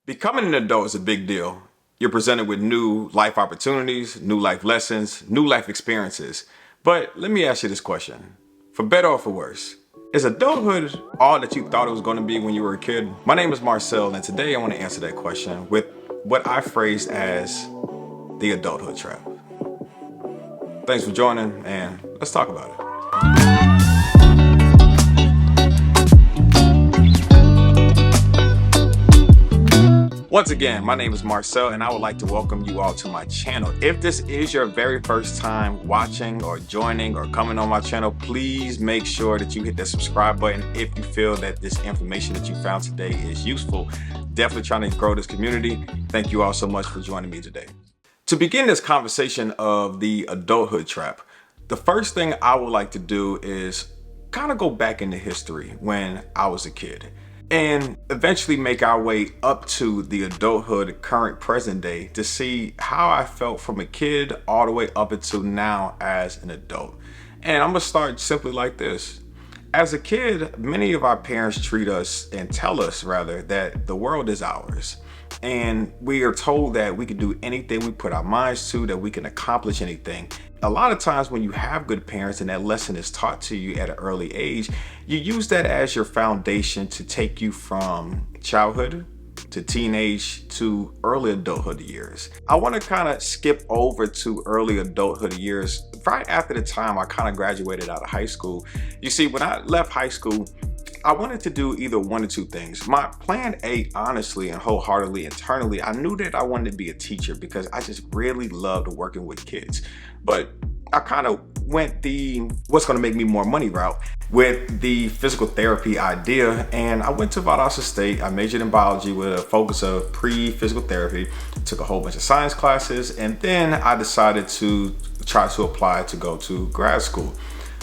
Becoming an adult is a big deal. You're presented with new life opportunities, new life lessons, new life experiences. But let me ask you this question. For better or for worse, is adulthood all that you thought it was going to be when you were a kid? My name is Marcel, and today I want to answer that question with what I phrased as the adulthood trap. Thanks for joining, and let's talk about it. Once again, my name is Marcel, and I would like to welcome you all to my channel. If this is your very first time watching or joining or coming on my channel, please make sure that you hit that subscribe button if you feel that this information that you found today is useful. Definitely trying to grow this community. Thank you all so much for joining me today. To begin this conversation of the adulthood trap, the first thing I would like to do is kind of go back into history when I was a kid, and eventually make our way up to the adulthood current present day to see how I felt from a kid all the way up until now as an adult. And I'm gonna start simply like this. As a kid, many of our parents treat us and tell us rather that the world is ours. And we are told that we can do anything we put our minds to, that we can accomplish anything. A lot of times when you have good parents and that lesson is taught to you at an early age, you use that as your foundation to take you from childhood to teenage to early adulthood years. I want to kind of skip over to early adulthood years right after the time I kind of graduated out of high school. You see, when I left high school, I wanted to do either one or two things. My plan A, honestly and wholeheartedly internally, I knew that I wanted to be a teacher because I just really loved working with kids. But I kind of went the what's going to make me more money route with the physical therapy idea, and I went to Valdosta State. I majored in biology with a focus of pre-physical therapy, took a whole bunch of science classes, and then I decided to try to apply to go to grad school.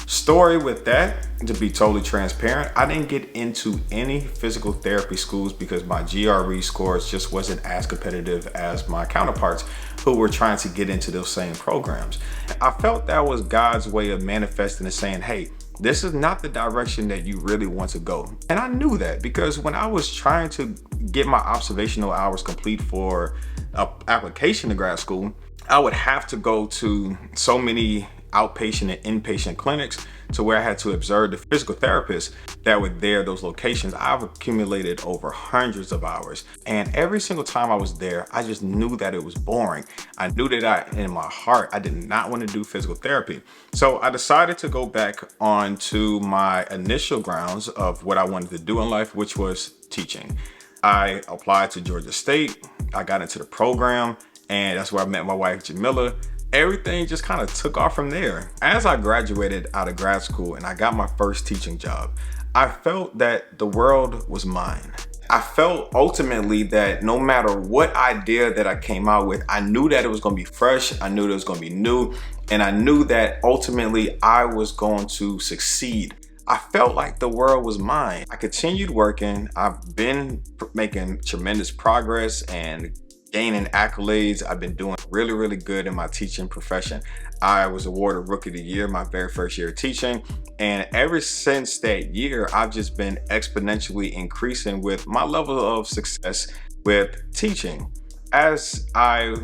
Story with that, to be totally transparent, I didn't get into any physical therapy schools because my GRE scores just wasn't as competitive as my counterparts who were trying to get into those same programs. I felt that was God's way of manifesting and saying, hey, this is not the direction that you really want to go. And I knew that because when I was trying to get my observational hours complete for an application to grad school, I would have to go to so many outpatient and inpatient clinics to where I had to observe the physical therapists that were there, those locations. I've accumulated over hundreds of hours. And every single time I was there, I just knew that it was boring. I knew that in my heart, I did not want to do physical therapy. So I decided to go back onto my initial grounds of what I wanted to do in life, which was teaching. I applied to Georgia State. I got into the program, and that's where I met my wife, Jamila. Everything just kind of took off from there. As I graduated out of grad school and I got my first teaching job, I felt that the world was mine. I felt ultimately that no matter what idea that I came out with, I knew that it was going to be fresh. I knew that it was going to be new. And I knew that ultimately I was going to succeed. I felt like the world was mine. I continued working. I've been making tremendous progress and gaining accolades. I've been doing really good in my teaching profession. I was awarded Rookie of the Year my very first year of teaching. And ever since that year, I've just been exponentially increasing with my level of success with teaching. As I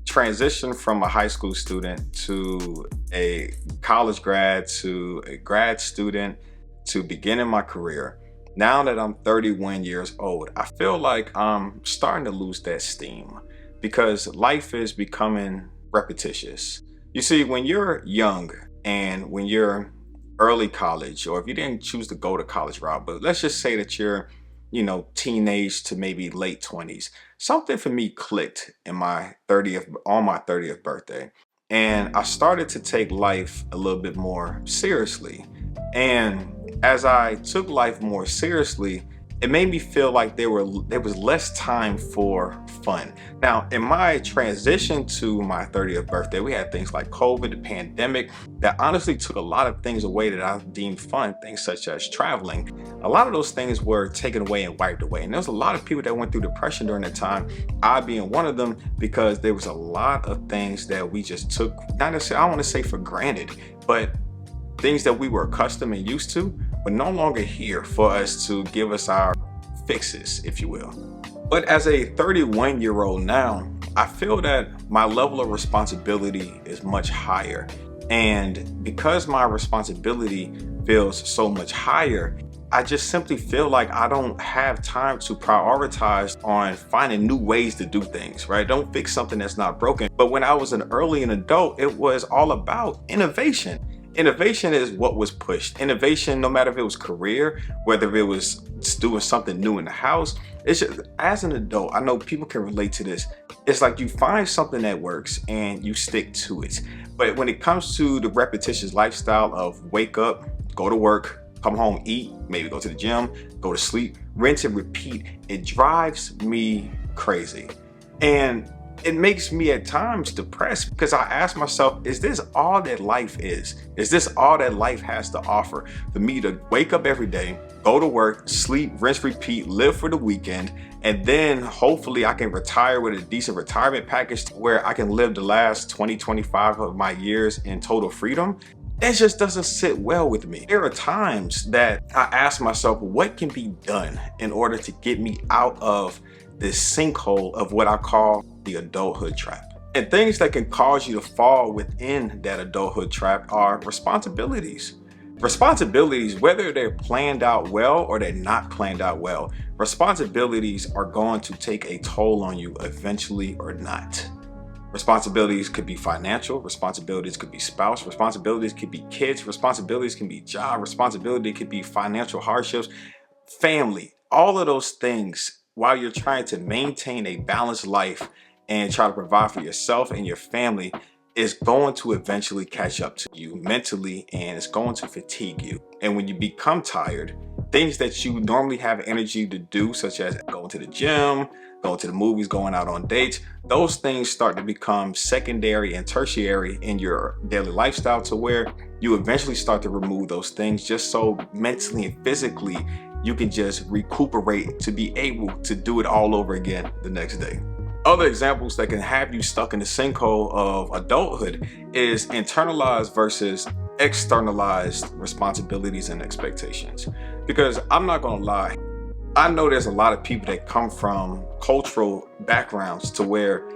transitioned from a high school student to a college grad to a grad student to beginning my career, now that I'm 31 years old, I feel like I'm starting to lose that steam because life is becoming repetitious. You see, when you're young and when you're early college, or if you didn't choose to go to college route, but let's just say that you're, teenage to maybe late 20s, something for me clicked on my 30th birthday. And I started to take life a little bit more seriously. And as I took life more seriously, it made me feel like there was less time for fun. Now, in my transition to my 30th birthday, we had things like COVID, the pandemic, that honestly took a lot of things away that I deemed fun, things such as traveling. A lot of those things were taken away and wiped away. And there was a lot of people that went through depression during that time, I being one of them, because there was a lot of things that we just took, not necessarily, I don't want to say for granted, but things that we were accustomed and used to were no longer here for us to give us our fixes, if you will. But as a 31-year-old now, I feel that my level of responsibility is much higher. And because my responsibility feels so much higher, I just simply feel like I don't have time to prioritize on finding new ways to do things, right? Don't fix something that's not broken. But when I was an adult, it was all about innovation. Innovation is what was pushed. Innovation, no matter if it was career, whether it was doing something new in the house, it's just, as an adult, I know people can relate to this. It's like you find something that works and you stick to it. But when it comes to the repetitious lifestyle of wake up, go to work, come home, eat, maybe go to the gym, go to sleep, rinse and repeat, it drives me crazy. And it makes me at times depressed because I ask myself, is this all that life is? Is this all that life has to offer? For me to wake up every day, go to work, sleep, rinse, repeat, live for the weekend, and then hopefully I can retire with a decent retirement package where I can live the last 20, 25 of my years in total freedom. It just doesn't sit well with me. There are times that I ask myself, what can be done in order to get me out of this sinkhole of what I call the adulthood trap? And things that can cause you to fall within that adulthood trap are responsibilities. Responsibilities, whether they're planned out well or they're not planned out well, responsibilities are going to take a toll on you eventually or not. Responsibilities could be financial, responsibilities could be spouse, responsibilities could be kids, responsibilities can be job, responsibility could be financial hardships, family, all of those things. While you're trying to maintain a balanced life and try to provide for yourself and your family, is going to eventually catch up to you mentally, and it's going to fatigue you. And when you become tired, things that you normally have energy to do, such as going to the gym, going to the movies, going out on dates, those things start to become secondary and tertiary in your daily lifestyle, to where you eventually start to remove those things just so mentally and physically you can just recuperate to be able to do it all over again the next day. Other examples that can have you stuck in the sinkhole of adulthood is internalized versus externalized responsibilities and expectations. Because I'm not gonna lie, I know there's a lot of people that come from cultural backgrounds to where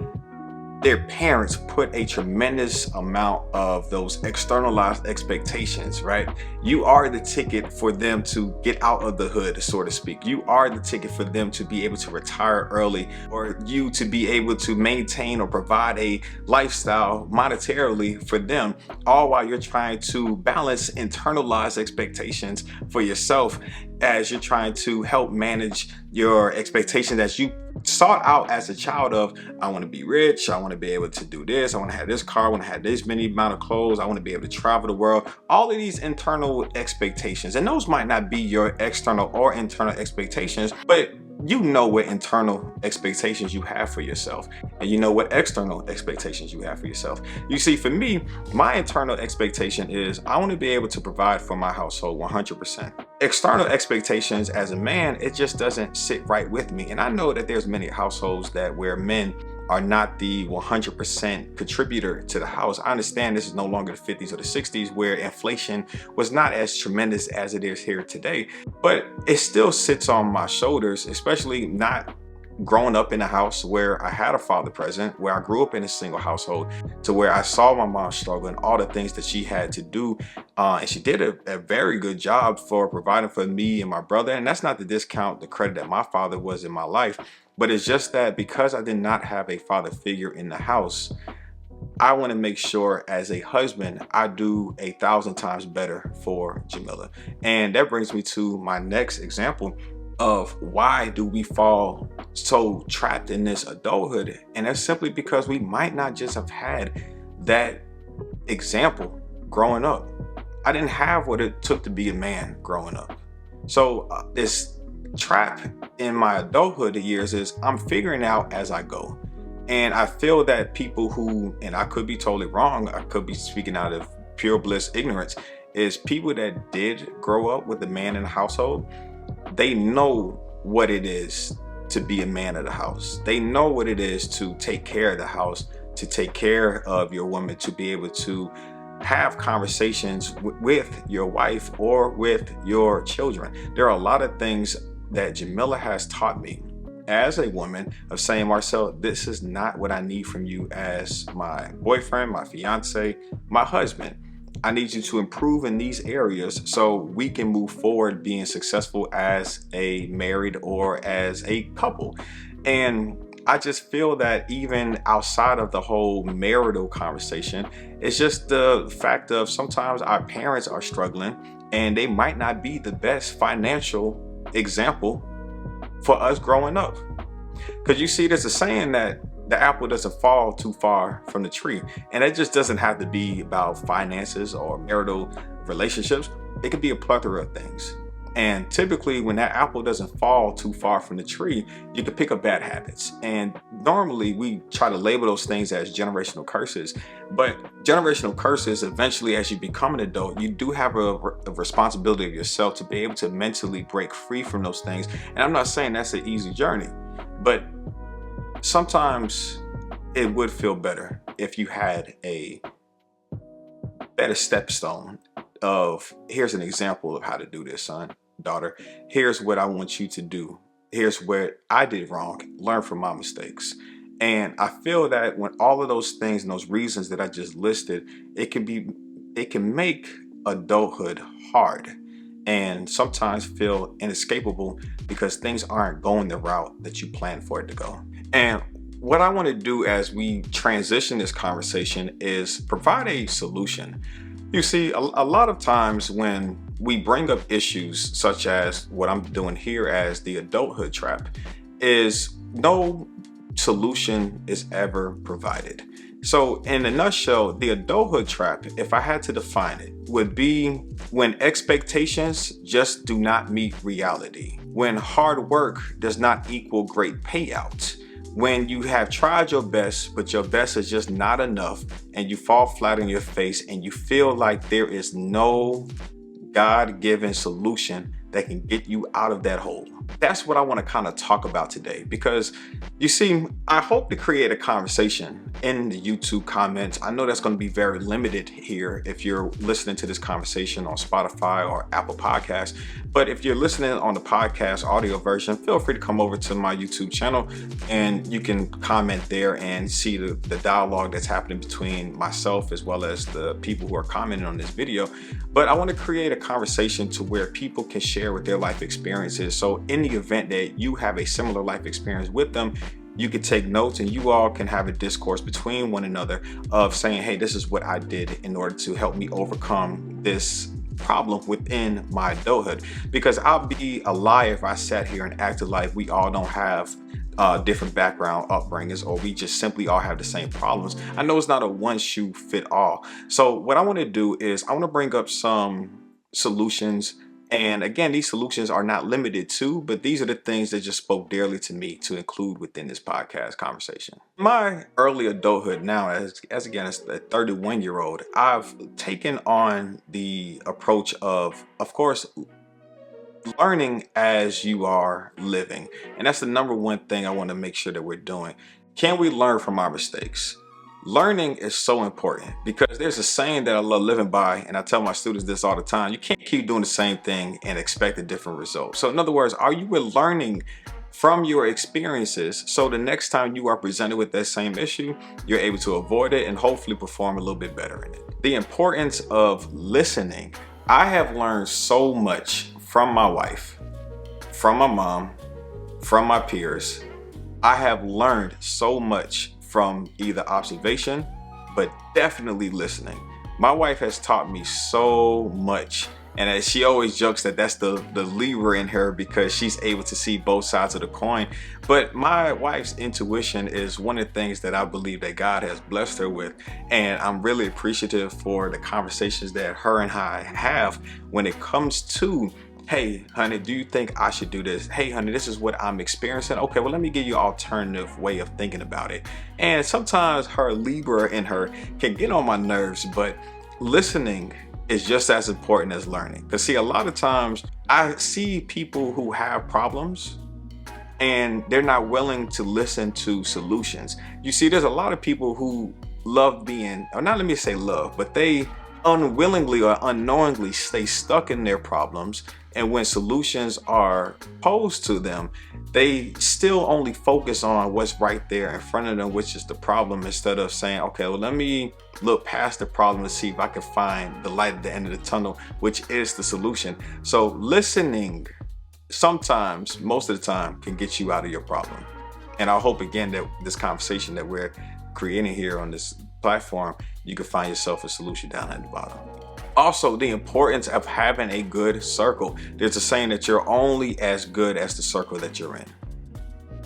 their parents put a tremendous amount of those externalized expectations, right? You are the ticket for them to get out of the hood, so to speak. You are the ticket for them to be able to retire early, or you to be able to maintain or provide a lifestyle monetarily for them, all while you're trying to balance internalized expectations for yourself as you're trying to help manage your expectations that you sought out as a child of, I want to be rich, I want to be able to do this, I want to have this car, I want to have this many amount of clothes, I want to be able to travel the world. All of these internal expectations, and those might not be your external or internal expectations, but you know what internal expectations you have for yourself, and you know what external expectations you have for yourself. You see, for me, my internal expectation is I want to be able to provide for my household 100%. External expectations as a man, it just doesn't sit right with me. And I know that there's many households that where men are not the 100% contributor to the house. I understand this is no longer the 50s or the 60s where inflation was not as tremendous as it is here today, but it still sits on my shoulders, especially not growing up in a house where I had a father present, where I grew up in a single household, to where I saw my mom struggle and all the things that she had to do. And she did a very good job for providing for me and my brother. And that's not to discount the credit that my father was in my life, but it's just that because I did not have a father figure in the house, I want to make sure as a husband, I do 1,000 times better for Jamila. And that brings me to my next example of why do we fall so trapped in this adulthood. And that's simply because we might not just have had that example growing up. I didn't have what it took to be a man growing up. So this trap in my adulthood years is I'm figuring out as I go. And I feel that people who, and I could be totally wrong, I could be speaking out of pure bliss ignorance, is people that did grow up with a man in the household, they know what it is to be a man of the house. They know what it is to take care of the house, to take care of your woman, to be able to have conversations with your wife or with your children. There are a lot of things that Jamila has taught me as a woman of saying, Marcel, this is not what I need from you as my boyfriend, my fiance, my husband. I need you to improve in these areas so we can move forward being successful as a married or as a couple. And I just feel that even outside of the whole marital conversation, it's just the fact of sometimes our parents are struggling and they might not be the best financial example for us growing up. Because you see, there's a saying that the apple doesn't fall too far from the tree. And it just doesn't have to be about finances or marital relationships. It could be a plethora of things. And typically when that apple doesn't fall too far from the tree, you can pick up bad habits. And normally we try to label those things as generational curses. But generational curses, eventually as you become an adult, you do have a responsibility of yourself to be able to mentally break free from those things. And I'm not saying that's an easy journey, but sometimes it would feel better if you had a better stepstone of, here's an example of how to do this, son, daughter. Here's what I want you to do. Here's where I did wrong. Learn from my mistakes. And I feel that when all of those things and those reasons that I just listed, it can make adulthood hard and sometimes feel inescapable because things aren't going the route that you planned for it to go. And what I want to do as we transition this conversation is provide a solution. You see, a lot of times when we bring up issues such as what I'm doing here as the adulthood trap, is no solution is ever provided. So in a nutshell, the adulthood trap, if I had to define it, would be when expectations just do not meet reality, when hard work does not equal great payout, when you have tried your best, but your best is just not enough and you fall flat on your face and you feel like there is no God-given solution that can get you out of that hole. That's what I want to kind of talk about today, because you see, I hope to create a conversation in the YouTube comments. I know that's going to be very limited here if you're listening to this conversation on Spotify or Apple Podcasts. But if you're listening on the podcast audio version, feel free to come over to my YouTube channel and you can comment there and see the dialogue that's happening between myself as well as the people who are commenting on this video. But I want to create a conversation to where people can share with their life experiences. So in the event that you have a similar life experience with them, you can take notes and you all can have a discourse between one another of saying, hey, this is what I did in order to help me overcome this problem within my adulthood. Because I'll be a liar if I sat here and acted like we all don't have different background upbringings, or we just simply all have the same problems. I know it's not a one shoe fit all. So what I want to do is I want to bring up some solutions. And again, these solutions are not limited to, but these are the things that just spoke dearly to me to include within this podcast conversation. My early adulthood now, as a 31-year-old, I've taken on the approach of course, learning as you are living. And that's the number one thing I want to make sure that we're doing. Can we learn from our mistakes? Learning is so important because there's a saying that I love living by, and I tell my students this all the time: you can't keep doing the same thing and expect a different result. So in other words, are you learning from your experiences so the next time you are presented with that same issue, you're able to avoid it and hopefully perform a little bit better in it? The importance of listening. I have learned so much from my wife, from my mom, from my peers. I have learned so much from either observation, but definitely listening. My wife has taught me so much, and she always jokes that that's the Libra in her because she's able to see both sides of the coin. But my wife's intuition is one of the things that I believe that God has blessed her with, and I'm really appreciative for the conversations that her and I have when it comes to, hey, honey, do you think I should do this? Hey, honey, this is what I'm experiencing. Okay, well, let me give you an alternative way of thinking about it. And sometimes her Libra in her can get on my nerves, but listening is just as important as learning. Because see, a lot of times I see people who have problems and they're not willing to listen to solutions. You see, there's a lot of people who love being, or not let me say love, but they unwillingly or unknowingly stay stuck in their problems, and when solutions are posed to them, they still only focus on what's right there in front of them, which is the problem, instead of saying, okay, well, let me look past the problem to see if I can find the light at the end of the tunnel, which is the solution. So listening sometimes, most of the time, can get you out of your problem. And I hope again that this conversation that we're creating here on this platform, you can find yourself a solution down at the bottom. Also, the importance of having a good circle. There's a saying that you're only as good as the circle that you're in.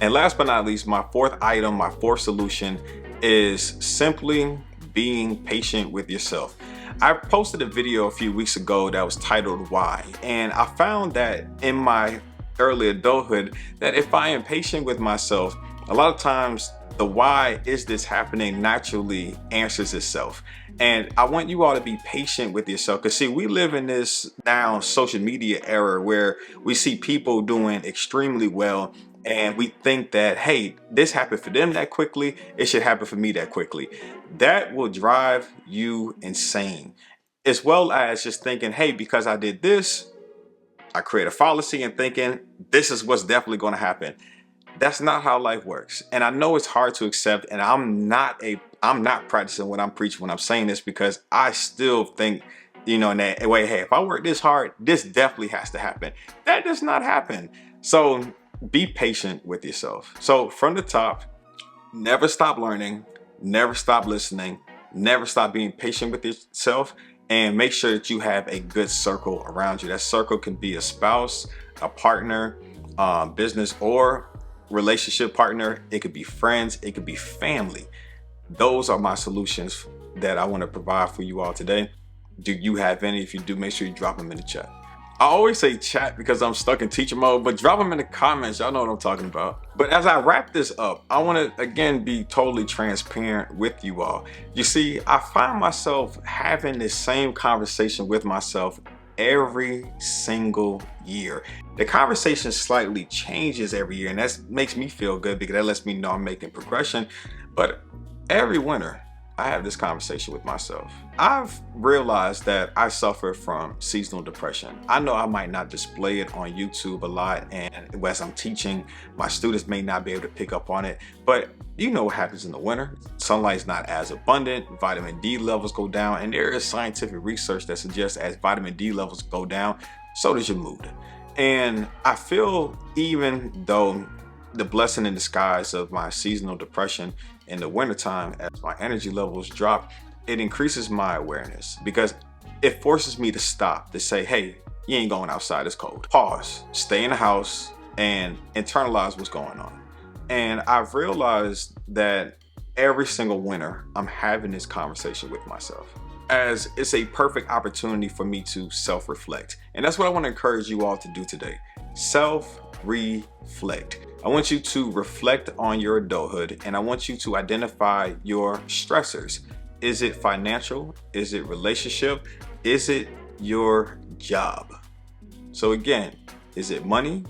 And last but not least, my fourth item, my fourth solution is simply being patient with yourself. I posted a video a few weeks ago that was titled Why? And I found that in my early adulthood that if I am patient with myself, a lot of times the why is this happening naturally answers itself. And I want you all to be patient with yourself, because see, we live in this now social media era where we see people doing extremely well, and we think that, hey, this happened for them that quickly, it should happen for me that quickly. That will drive you insane, as well as just thinking, hey, because I did this, I create a fallacy and thinking this is what's definitely going to happen. That's not how life works. And I know it's hard to accept, and I'm not practicing what I'm preaching when I'm saying this, because I still think, in that way, hey, if I work this hard, this definitely has to happen. That does not happen. So be patient with yourself. So from the top, never stop learning, never stop listening, never stop being patient with yourself, and make sure that you have a good circle around you. That circle can be a spouse, a partner, business or relationship partner. It could be friends, it could be family. Those are my solutions that I want to provide for you all today. Do you have any? If you do, make sure you drop them in the chat. I always say chat because I'm stuck in teacher mode, but drop them in the comments. Y'all know what I'm talking about. But as I wrap this up, I want to again be totally transparent with you all. You see, I find myself having this same conversation with myself every single year. The conversation slightly changes every year, and that makes me feel good because that lets me know I'm making progression. But every winter, I have this conversation with myself. I've realized that I suffer from seasonal depression. I know I might not display it on YouTube a lot, and as I'm teaching, my students may not be able to pick up on it, but you know what happens in the winter. Sunlight's not as abundant, vitamin D levels go down, and there is scientific research that suggests as vitamin D levels go down, so does your mood. And I feel, even though the blessing in disguise of my seasonal depression in the wintertime, as my energy levels drop, it increases my awareness, because it forces me to stop, to say, hey, you ain't going outside, it's cold. Pause, stay in the house, and internalize what's going on. And I've realized that every single winter, I'm having this conversation with myself, as it's a perfect opportunity for me to self-reflect. And that's what I want to encourage you all to do today. Self-reflect. I want you to reflect on your adulthood, and I want you to identify your stressors. Is it financial? Is it relationship? Is it your job? So again, is it money?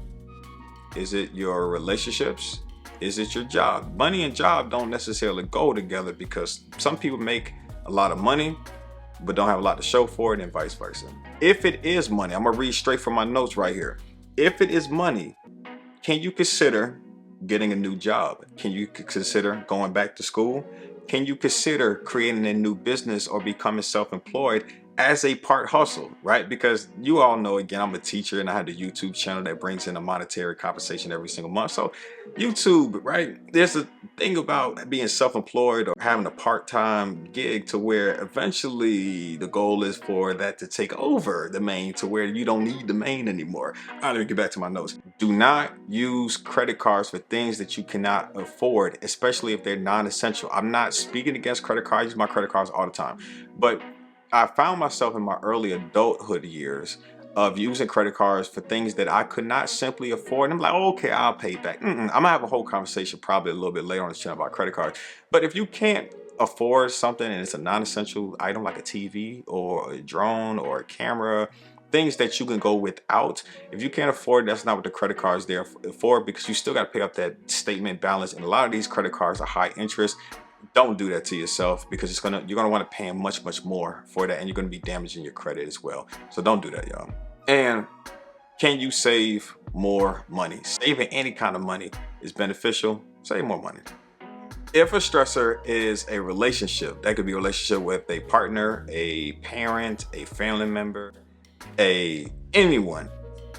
Is it your relationships? Is it your job? Money and job don't necessarily go together, because some people make a lot of money but don't have a lot to show for it, and vice versa. If it is money, I'm gonna read straight from my notes right here. If it is money, can you consider getting a new job? Can you consider going back to school? Can you consider creating a new business or becoming self-employed as a part hustle, right? Because you all know, again, I'm a teacher and I have the YouTube channel that brings in a monetary compensation every single month. So YouTube, right? There's a thing about being self-employed or having a part-time gig to where eventually the goal is for that to take over the main, to where you don't need the main anymore. All right, let me get back to my notes. Do not use credit cards for things that you cannot afford, especially if they're non-essential. I'm not speaking against credit cards. I use my credit cards all the time, but I found myself in my early adulthood years of using credit cards for things that I could not simply afford. And I'm like, oh, okay, I'll pay back. I'm gonna have a whole conversation probably a little bit later on this channel about credit cards. But if you can't afford something and it's a non-essential item like a TV or a drone or a camera, things that you can go without, if you can't afford it, that's not what the credit card is there for, because you still got to pay up that statement balance. And a lot of these credit cards are high interest. Don't do that to yourself, because you're gonna want to pay much more for that, and you're gonna be damaging your credit as well. So don't do that, y'all. And can you save more money? Saving any kind of money is beneficial. Save more money. If a stressor is a relationship, that could be a relationship with a partner, a parent, a family member, anyone,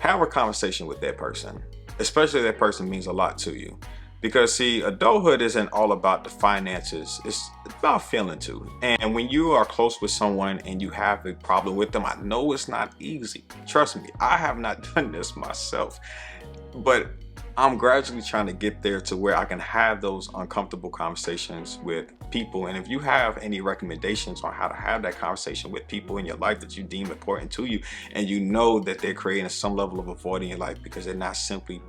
have a conversation with that person, especially if that person means a lot to you. Because see, adulthood isn't all about the finances, it's about feeling too. And when you are close with someone and you have a problem with them, I know it's not easy. Trust me, I have not done this myself, but I'm gradually trying to get there to where I can have those uncomfortable conversations with people. And if you have any recommendations on how to have that conversation with people in your life that you deem important to you, and you know that they're creating some level of a void in your life because they're not simply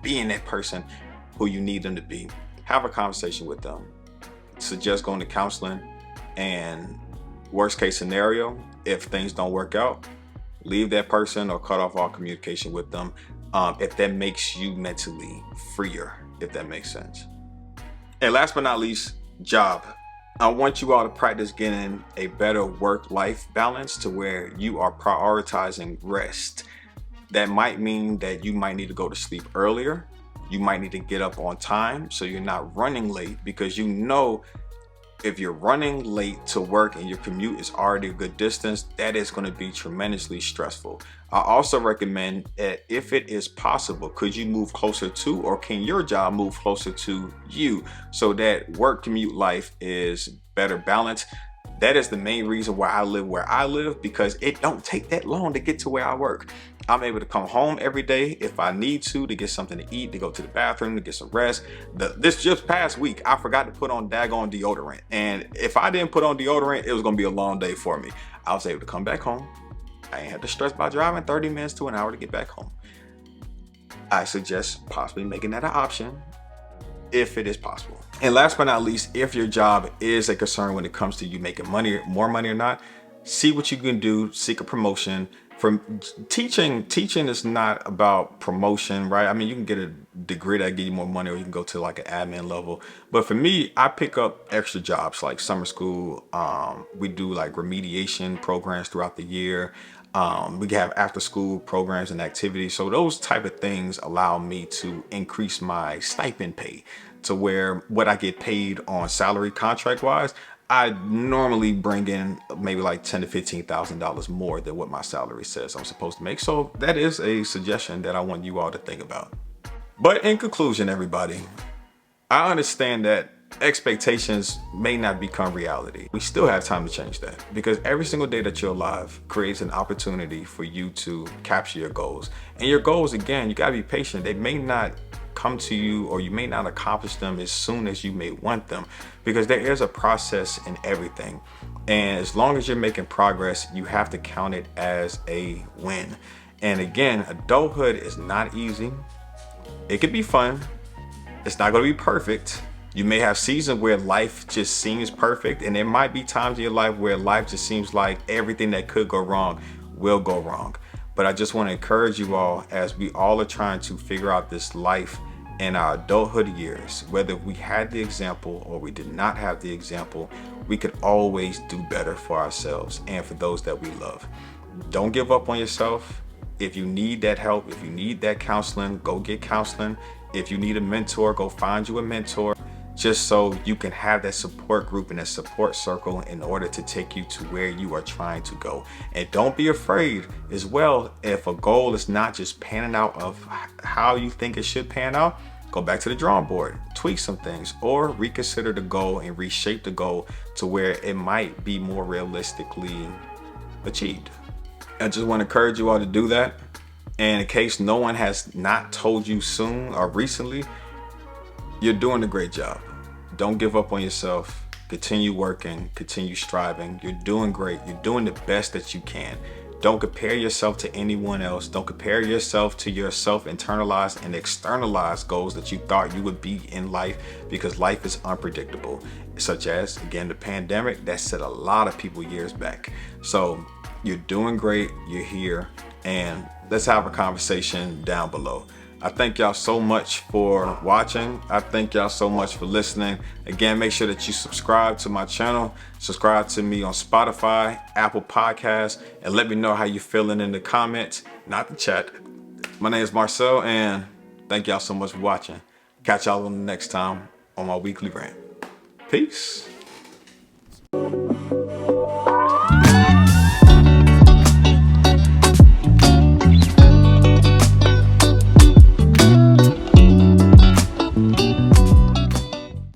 being that person who you need them to be, have a conversation with them. Suggest going to counseling, and worst case scenario, if things don't work out, leave that person or cut off all communication with them. If that makes you mentally freer, if that makes sense. And last but not least, job. I want you all to practice getting a better work-life balance to where you are prioritizing rest. That might mean that you might need to go to sleep earlier. You might need to get up on time so you're not running late, because you know if you're running late to work and your commute is already a good distance, that is going to be tremendously stressful. I also recommend that if it is possible, could you move closer to, or can your job move closer to you, so that work commute life is better balanced. That is the main reason why I live where I live, because it don't take that long to get to where I work. I'm able to come home every day if I need to get something to eat, to go to the bathroom, to get some rest. This just past week, I forgot to put on daggone deodorant. And if I didn't put on deodorant, it was gonna be a long day for me. I was able to come back home. I ain't had to stress about driving 30 minutes to an hour to get back home. I suggest possibly making that an option if it is possible. And last but not least, if your job is a concern when it comes to you making money, more money or not, see what you can do, seek a promotion. From teaching is not about promotion, right? I mean, you can get a degree that give you more money, or you can go to like an admin level. But for me, I pick up extra jobs like summer school. We do like remediation programs throughout the year. We have after school programs and activities. So those type of things allow me to increase my stipend pay to where what I get paid on salary contract wise, I normally bring in maybe like $10,000 to $15,000 more than what my salary says I'm supposed to make. So that is a suggestion that I want you all to think about. But in conclusion, everybody, I understand that expectations may not become reality. We still have time to change that, because every single day that you're alive creates an opportunity for you to capture your goals. And your goals, again, you gotta be patient. They may not come to you, or you may not accomplish them as soon as you may want them, because there is a process in everything. And as long as you're making progress, you have to count it as a win. And again, adulthood is not easy. It could be fun. It's not going to be perfect. You may have seasons where life just seems perfect, and there might be times in your life where life just seems like everything that could go wrong will go wrong. But I just want to encourage you all, as we all are trying to figure out this life in our adulthood years, whether we had the example or we did not have the example, we could always do better for ourselves and for those that we love. Don't give up on yourself. If you need that help, if you need that counseling, go get counseling. If you need a mentor, go find you a mentor, just so you can have that support group and that support circle in order to take you to where you are trying to go. And don't be afraid as well, if a goal is not just panning out of how you think it should pan out, go back to the drawing board, tweak some things, or reconsider the goal and reshape the goal to where it might be more realistically achieved. I just want to encourage you all to do that. And in case no one has not told you soon or recently, you're doing a great job. Don't give up on yourself. Continue working, continue striving. You're doing great. You're doing the best that you can. Don't compare yourself to anyone else. Don't compare yourself to your self-internalized and externalized goals that you thought you would be in life, because life is unpredictable, such as, again, the pandemic that set a lot of people years back. So you're doing great. You're here. And let's have a conversation down below. I thank y'all so much for watching. I thank y'all so much for listening. Again, make sure that you subscribe to my channel. Subscribe to me on Spotify, Apple Podcasts, and let me know how you're feeling in the comments, not the chat. My name is Marcel, and thank y'all so much for watching. Catch y'all on the next time on my weekly rant. Peace.